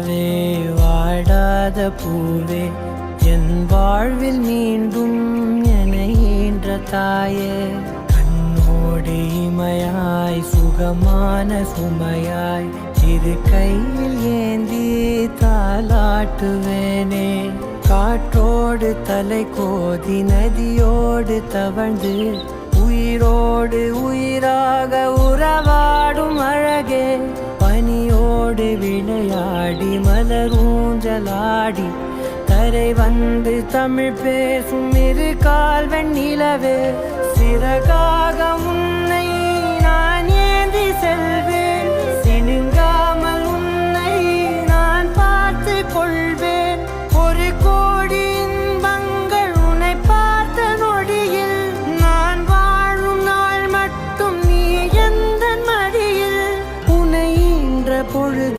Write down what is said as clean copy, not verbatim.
நிலாவே வாடாத பூவே என் வாழ்வில் மீண்டும் என ஈன்ற தாயே கண்ணோடு இமையாய் சுகமான சுமையாய் சிறு கையில் ஏந்தி தாலாட்டுவேனே காற்றோடு தலை கோதி நதியோடு தவழ்ந்து உயிரோடு உயிராக உறவாடும் அழகே பனியோடு விளையாடி மலரூஞ்சலாடி கரை வந்து தமிழ் பேசும் இரு கால் வெண்ணிலவே சிறகாக உன்னை நான் ஏந்தி செல்வேன்